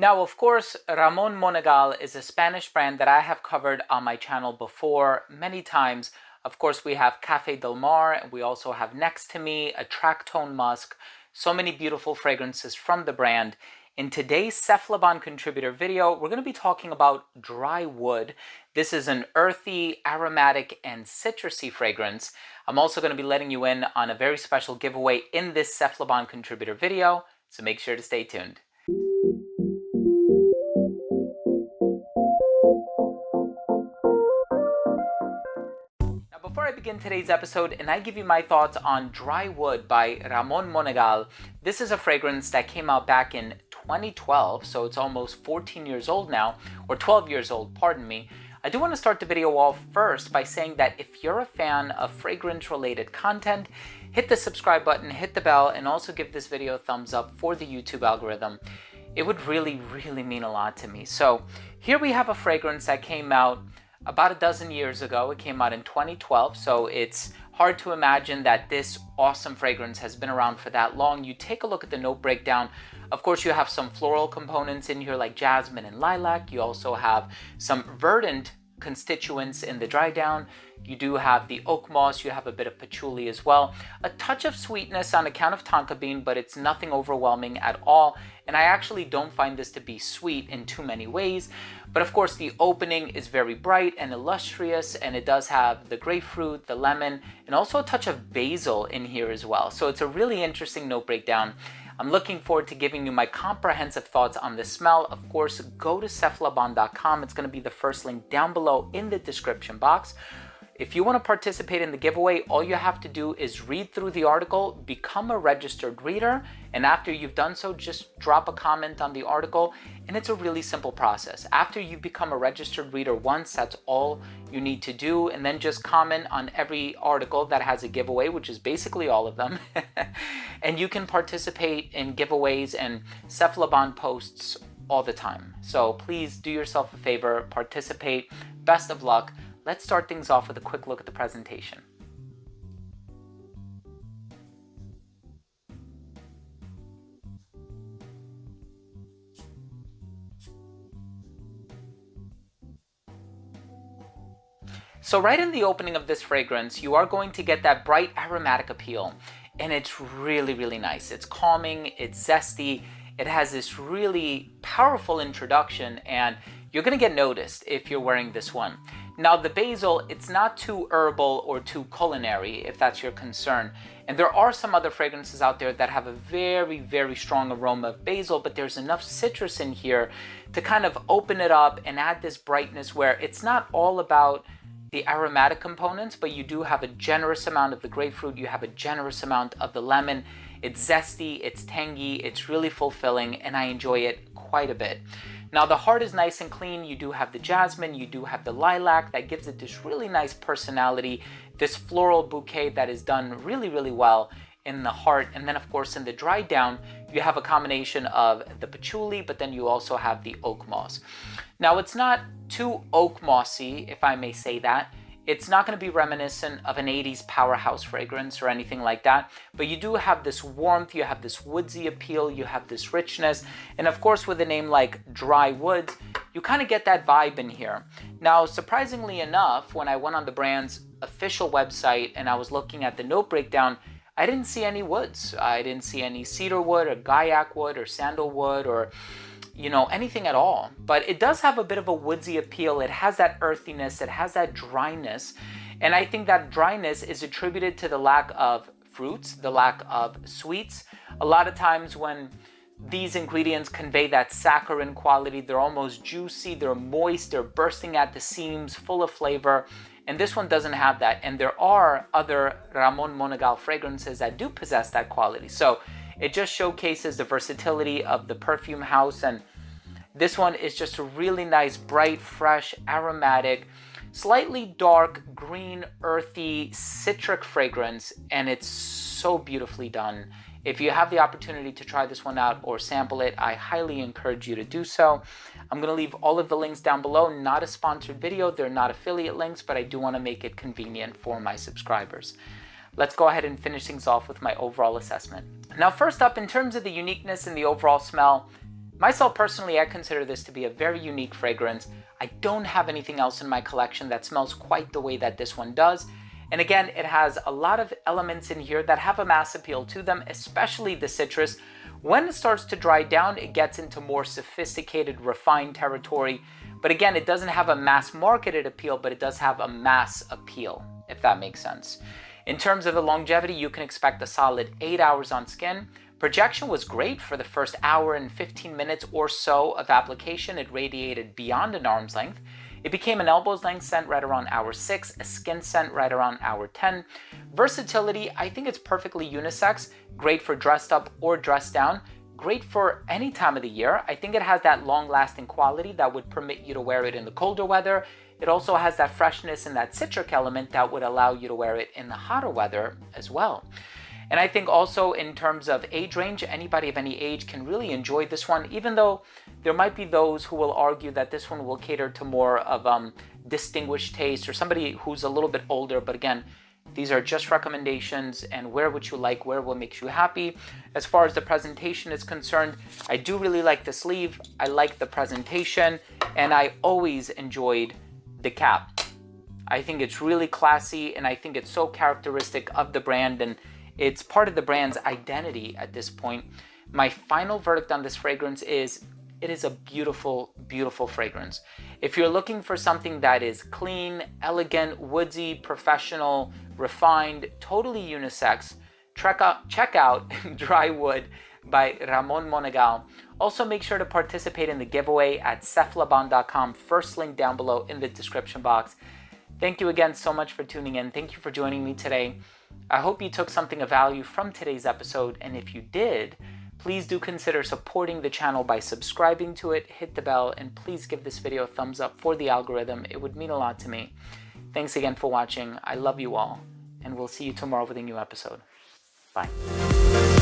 Now, of course, Ramon Monegal is a Spanish brand that I have covered on my channel before many times. Of course, we have Cafe Del Mar, and we also have Next to Me, a Tractone Musk, so many beautiful fragrances from the brand. In today's Cephalabon contributor video, we're going to be talking about Drywood. This is an earthy, aromatic, and citrusy fragrance. I'm also going to be letting you in on a very special giveaway in this Cephalabon contributor video, so make sure to stay tuned. Before I begin today's episode and I give you my thoughts on Drywood by Ramon Monegal, this is a fragrance that came out back in 2012, so it's almost 14 years old now, or 12 years old, pardon me. I do want to start the video off first by saying that if you're a fan of fragrance-related content, hit the subscribe button, hit the bell, and also give this video a thumbs up for the YouTube algorithm. It would really mean a lot to me. So here we have a fragrance that came out about a dozen years ago. It came out in 2012, so it's hard to imagine that this awesome fragrance has been around for that long. You take a look at the note breakdown. Of course, you have some floral components in here like jasmine and lilac. You also have some verdant constituents in the dry down. You do have the oak moss, you have a bit of patchouli as well. A touch of sweetness on account of tonka bean, but it's nothing overwhelming at all. And I actually don't find this to be sweet in too many ways. But of course, the opening is very bright and illustrious, and it does have the grapefruit, the lemon, and also a touch of basil in here as well. So it's a really interesting note breakdown. I'm looking forward to giving you my comprehensive thoughts on the smell. Of course, go to cephalabon.com. It's going to be the first link down below in the description box. If you want to participate in the giveaway, all you have to do is read through the article, become a registered reader, and after you've done so, just drop a comment on the article, and it's a really simple process. After you've become a registered reader once, that's all you need to do, and then just comment on every article that has a giveaway, which is basically all of them, and you can participate in giveaways and Cephalabon posts all the time. So please do yourself a favor, participate. Best of luck. Let's start things off with a quick look at the presentation. So right in the opening of this fragrance, you are going to get that bright aromatic appeal, and it's really nice. It's calming, it's zesty, it has this really powerful introduction, and you're going to get noticed if you're wearing this one. Now the basil, it's not too herbal or too culinary, if that's your concern. And there are some other fragrances out there that have a very strong aroma of basil, but there's enough citrus in here to kind of open it up and add this brightness where it's not all about the aromatic components, but you do have a generous amount of the grapefruit, you have a generous amount of the lemon. It's zesty, it's tangy, it's really fulfilling, and I enjoy it quite a bit. Now the heart is nice and clean. You do have the jasmine, you do have the lilac that gives it this really nice personality, this floral bouquet that is done really well in the heart. And then of course in the dry down, you have a combination of the patchouli, but then you also have the oak moss. Now it's not too oak mossy, if I may say that. It's not going to be reminiscent of an 80s powerhouse fragrance or anything like that, but you do have this warmth, you have this woodsy appeal, you have this richness, and of course with a name like Drywood, you kind of get that vibe in here. Now, surprisingly enough, when I went on the brand's official website and I was looking at the note breakdown, I didn't see any woods. I didn't see any cedar wood or guaiac wood or sandalwood or anything at all. But it does have a bit of a woodsy appeal. It has that earthiness, it has that dryness. And I think that dryness is attributed to the lack of fruits, the lack of sweets. A lot of times when these ingredients convey that saccharine quality, they're almost juicy, they're moist, they're bursting at the seams, full of flavor. And this one doesn't have that. And there are other Ramon Monegal fragrances that do possess that quality. So it just showcases the versatility of the perfume house, and this one is just a really nice, bright, fresh, aromatic, slightly dark, green, earthy, citric fragrance, and it's so beautifully done. If you have the opportunity to try this one out or sample it, I highly encourage you to do so. I'm going to leave all of the links down below. Not a sponsored video, they're not affiliate links, but I do want to make it convenient for my subscribers. Let's go ahead and finish things off with my overall assessment. Now, first up, in terms of the uniqueness and the overall smell, Myself personally, I consider this to be a very unique fragrance. I don't have anything else in my collection that smells quite the way that this one does. And again, it has a lot of elements in here that have a mass appeal to them, especially the citrus. When it starts to dry down, it gets into more sophisticated, refined territory. But again, it doesn't have a mass marketed appeal, but it does have a mass appeal, if that makes sense. In terms of the longevity, you can expect a solid 8 hours on skin. Projection was great for the first hour and 15 minutes or so of application. It radiated beyond an arm's length. It became an elbow's length scent right around hour 6, a skin scent right around hour 10. Versatility, I think it's perfectly unisex, great for dressed up or dressed down, great for any time of the year. I think it has that long-lasting quality that would permit you to wear it in the colder weather. It also has that freshness and that citric element that would allow you to wear it in the hotter weather as well. And I think also in terms of age range, anybody of any age can really enjoy this one, even though there might be those who will argue that this one will cater to more of distinguished taste or somebody who's a little bit older. But again, these are just recommendations, and wear what you like, wear what makes you happy. As far as the presentation is concerned, I do really like the sleeve. I like the presentation, and I always enjoyed the cap. I think it's really classy, and I think it's so characteristic of the brand, and it's part of the brand's identity at this point. My final verdict on this fragrance is it is a beautiful, beautiful fragrance. If you're looking for something that is clean, elegant, woodsy, professional, refined, totally unisex, check out Drywood by Ramon Monegal. Also, make sure to participate in the giveaway at cephalabon.com. First link down below in the description box. Thank you again so much for tuning in. Thank you for joining me today. I hope you took something of value from today's episode, and if you did, please do consider supporting the channel by subscribing to it, hit the bell, and please give this video a thumbs up for the algorithm. It would mean a lot to me. Thanks again for watching. I love you all, and we'll see you tomorrow with a new episode. Bye.